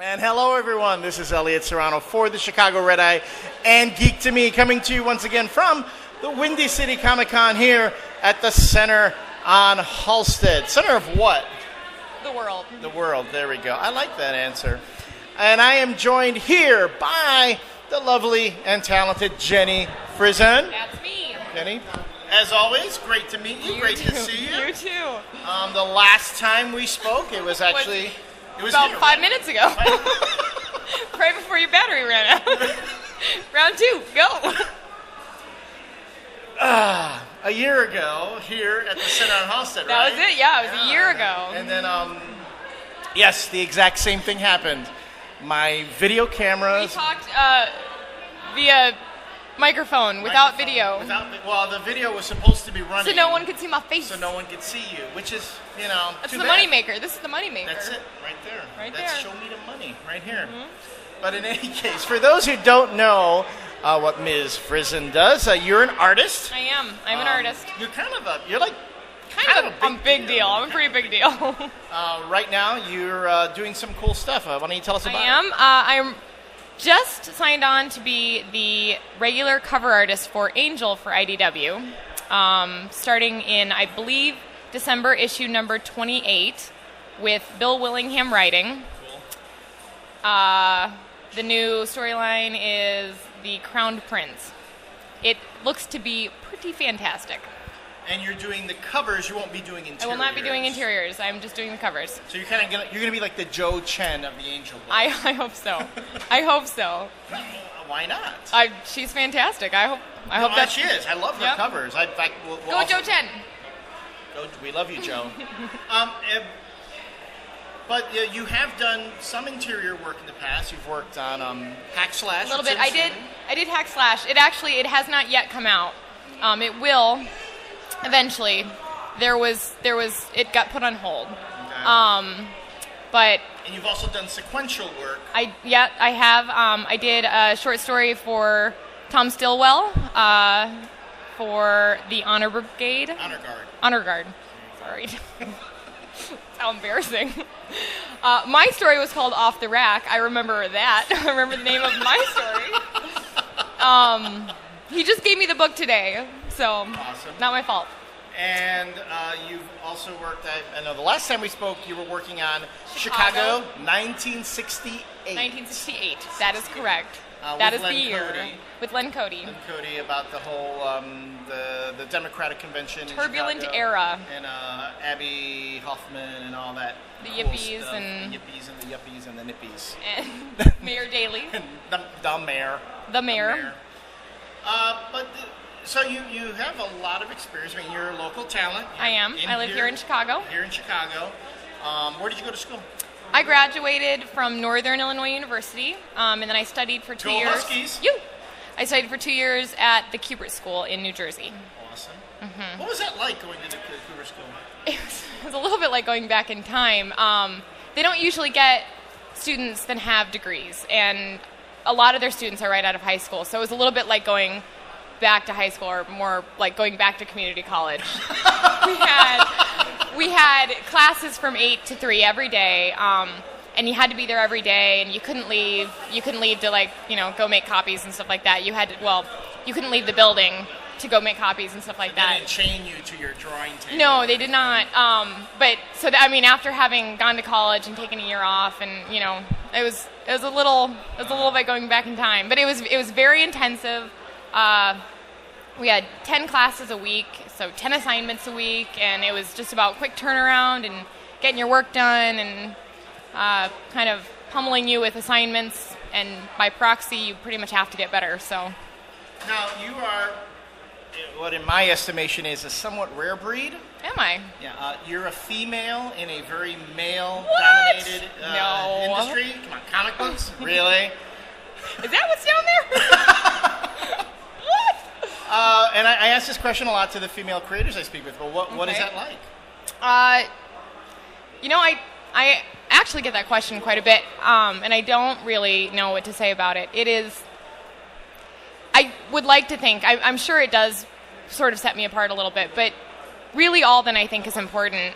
And hello, everyone. This is Elliot Serrano for the Chicago Red Eye and Geek to Me, coming to you once again from the Windy City Comic Con here at the Center on Halsted. Center of what? The world. The world. There we go. I like that answer. And I am joined here by the lovely and talented Jenny Frison. That's me. Jenny, as always, great to meet you. Great to see you. You too. The last time we spoke, it was actually... It was about here, 5 right? minutes ago. Right before your battery ran out. Round 2, go. A year ago, here at the Center on Halsted, right? That was it, yeah, it was a year ago. And then, yes, the exact same thing happened. My video cameras... We talked via microphone, without video. Well, the video was supposed to be running. So no one could see my face. So no one could see you, which is, That's too the bad. moneymaker. This is the moneymaker. That's it, right there. Right That's there. show me the money, right here. Mm-hmm. But in any case, for those who don't know what Ms. Frison does, you're an artist. I am. I'm an artist. You're kind of a big deal. I'm a pretty big deal. Right now, you're doing some cool stuff. Why don't you tell us about it? I'm just signed on to be the regular cover artist for Angel for IDW, starting in, I believe, December issue number 28, with Bill Willingham writing. Cool. The new storyline is The Crowned Prince. It looks to be pretty fantastic. And you're doing the covers. You won't be doing interiors. I will not be doing interiors. I'm just doing the covers. So you're gonna be like the Joe Chen of the Angel book. I hope so. I hope so. Why not? She's fantastic. I hope that that she is. I love her covers. In fact, Go Joe Chen. We love you, Joe. But you have done some interior work in the past. You've worked on Hack Slash. A little bit. I did Hack Slash. It has not yet come out. It will eventually. It got put on hold. Okay. But and you've also done sequential work. I have. I did a short story for Tom Stillwell for the Honor Brigade. Honor Guard. Sorry. How embarrassing. My story was called Off the Rack. I remember that. I remember the name of my story. He just gave me the book today, so awesome. Not my fault. And you've also worked, I know the last time we spoke, you were working on Chicago 1968. 1968, that is correct. That is the year. Cody. With Len Cody. Len Cody, about the whole, the Democratic Convention Turbulent in Chicago, era. And Abby Hoffman and all that. The cool yippies stuff. and... The yippies and the yuppies and the nippies. And Mayor Daley. the mayor. The mayor. So you have a lot of experience. I mean, you're a local talent. I am. I live here in Chicago. Here in Chicago. Where did you go to school? I graduated from Northern Illinois University, and then I studied for 2 years. Huskies. I studied for 2 years at the Kubert School in New Jersey. Awesome. Mm-hmm. What was that like going to the Kubert School? It was a little bit like going back in time. They don't usually get students that have degrees, and a lot of their students are right out of high school, so it was a little bit like going back to high school, or more like going back to community college. we had classes from 8 to 3 every day, and you had to be there every day, and you couldn't leave. You couldn't leave to go make copies and stuff like that. You couldn't leave the building to go make copies and stuff like that. They didn't chain you to your drawing table. No, they did not. After having gone to college and taken a year off, and it was a little bit going back in time, but it was very intensive. We had 10 classes a week, so 10 assignments a week, and it was just about quick turnaround and getting your work done and kind of pummeling you with assignments, and by proxy, you pretty much have to get better. So now you are what in my estimation is a somewhat rare breed. Am I? Yeah, you're a female in a very male-dominated industry. Come on, comic books? Really? Is that what's down there? What? And I ask this question a lot to the female creators I speak with, but what is that like? I actually get that question quite a bit, and I don't really know what to say about it. It is... I would like to think, I'm sure it does sort of set me apart a little bit, but really all that I think is important,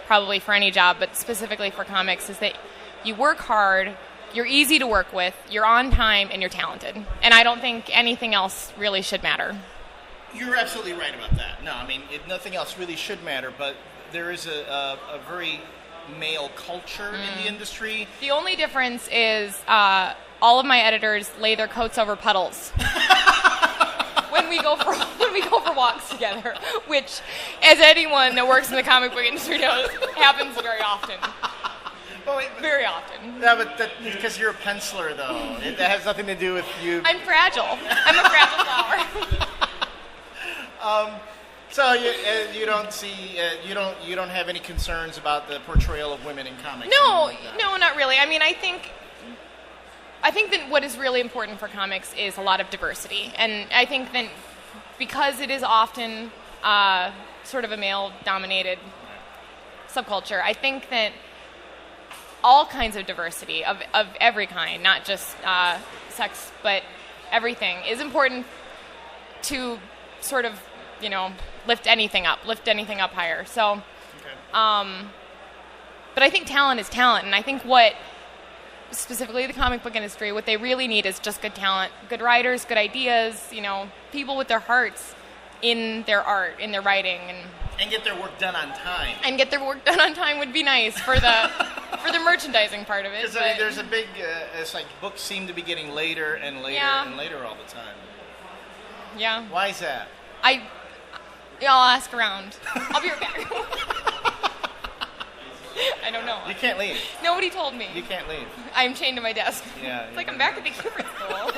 probably for any job, but specifically for comics, is that you work hard, you're easy to work with, you're on time, and you're talented. And I don't think anything else really should matter. You're absolutely right about that. No, I mean, nothing else really should matter, but there is a very male culture in the industry. The only difference is all of my editors lay their coats over puddles when we go for walks together, which, as anyone that works in the comic book industry knows, happens very often. Very often. Yeah, but because you're a penciler, though, that has nothing to do with you. I'm fragile. I'm a fragile flower. So you don't see you don't have any concerns about the portrayal of women in comics? No, not really. I mean, I think that what is really important for comics is a lot of diversity, and I think that because it is often sort of a male-dominated subculture, I think that all kinds of diversity of every kind, not just sex, but everything, is important to sort of, lift anything up higher. So, okay. But I think talent is talent, and I think what, specifically the comic book industry, what they really need is just good talent, good writers, good ideas, people with their hearts in their art, in their writing, and get their work done on time. And get their work done on time would be nice for the merchandising part of it. Because I mean, there's a big, it's like books seem to be getting later and later and later all the time. Yeah. Why is that? I'll ask around. I'll be right back. I don't know. You can't leave. Nobody told me. You can't leave. I'm chained to my desk. Yeah. It's like I'm back at the Cupid school.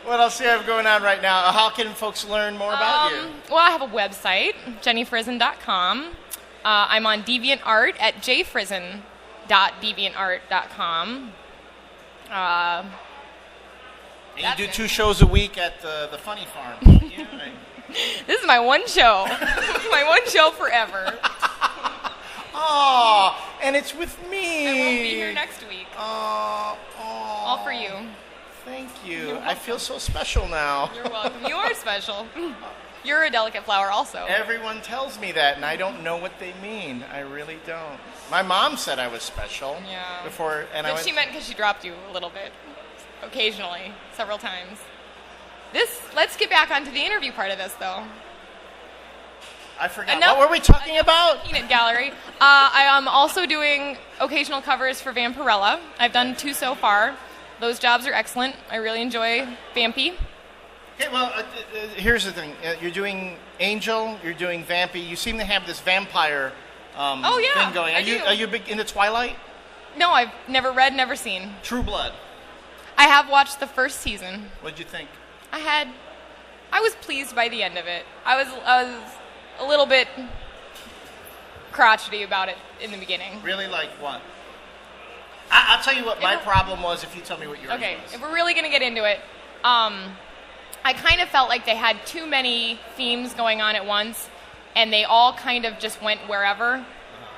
What else do you have going on right now? How can folks learn more about you? Well, I have a website, jennyfrison.com. I'm on DeviantArt at jfrison.deviantart.com. And you do 2 shows a week at the Funny Farm. Yeah, right. This is my one show. My one show forever. Oh, and it's with me. I won't be here next week. All for you. Thank you. I feel so special now. You're welcome. You are special. You're a delicate flower also. Everyone tells me that, and I don't know what they mean. I really don't. My mom said I was special. Yeah. Before, but she meant because she dropped you a little bit. Occasionally. Several times. Let's get back onto the interview part of this, though. I forgot. What were we talking about? Peanut Gallery. I am also doing occasional covers for Vampirella. I've done 2 so far. Those jobs are excellent. I really enjoy Vampy. Okay, well, here's the thing. You're doing Angel, you're doing Vampy. You seem to have this vampire thing going. Are you big into Twilight? No, I've never read, never seen. True Blood. I have watched the first season. What'd you think? I was pleased by the end of it. I was a little bit crotchety about it in the beginning. Really? Like what? I'll tell you what my problem was if you tell me what yours was. Okay, if we're really going to get into it, I kind of felt like they had too many themes going on at once, and they all kind of just went wherever,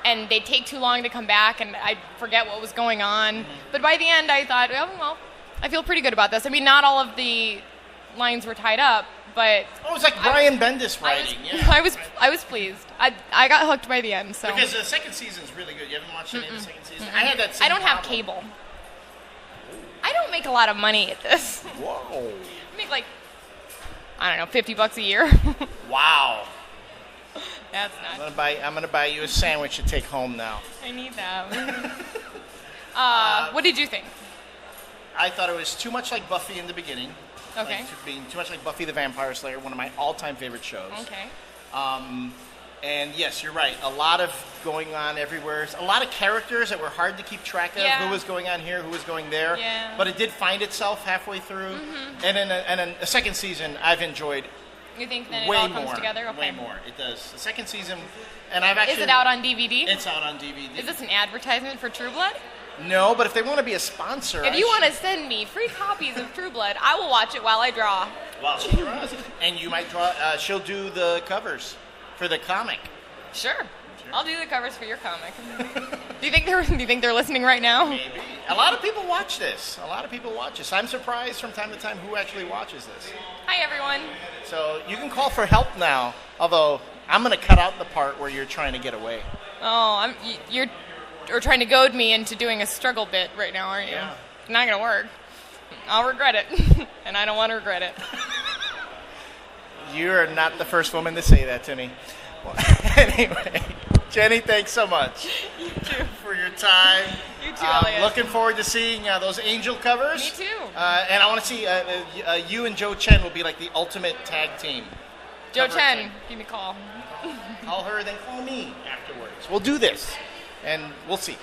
and they'd take too long to come back, and I'd forget what was going on. Mm-hmm. But by the end, I thought, well, I feel pretty good about this. I mean, not all of the lines were tied up, but it was like Brian Bendis writing. I was pleased. I got hooked by the end. So because the second season's really good. You haven't watched any of the second season? I had that same I don't problem. have cable. I don't make a lot of money at this. Whoa. I make like, I don't know, $50 a year. Wow. That's not. I'm gonna buy you a sandwich to take home now. I need that. What did you think? I thought it was too much like Buffy in the beginning. Okay. Like, being too much like Buffy the Vampire Slayer, one of my all-time favorite shows. Okay. And yes, you're right. A lot of going on everywhere. A lot of characters that were hard to keep track of. Yeah. Who was going on here? Who was going there? Yeah. But it did find itself halfway through. Mm-hmm. And then the second season, I've enjoyed. You think that way it all more, comes together? Okay. Way more. It does. The second season, and I've actually. Is it out on DVD? It's out on DVD. Is this an advertisement for True Blood? No, but if they want to be a sponsor, if you want to send me free copies of True Blood, I will watch it while I draw. While she draws, and you might draw. She'll do the covers for the comic. Sure. I'll do the covers for your comic. Do you think they're listening right now? Maybe. A lot of people watch this. I'm surprised from time to time who actually watches this. Hi, everyone. So you can call for help now. Although I'm going to cut out the part where you're trying to get away. Oh, you're trying to goad me into doing a struggle bit right now, aren't you? Yeah. Not gonna work. I'll regret it, and I don't want to regret it. You are not the first woman to say that to me. Well, anyway, Jenny, thanks so much. You too. For your time. You too, Elliot. Looking forward to seeing those Angel covers. Me too. And I want to see you and Joe Chen will be like the ultimate tag team. Joe Cover Chen, thing. give me a call. Call her, then call me afterwards. We'll do this, and we'll see.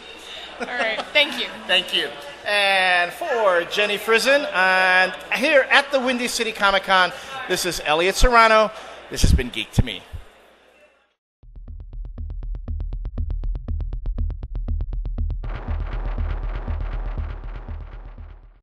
All right. Thank you. Thank you. And for Jenny Frison, and here at the Windy City Comic Con, this is Elliot Serrano. This has been Geek to Me.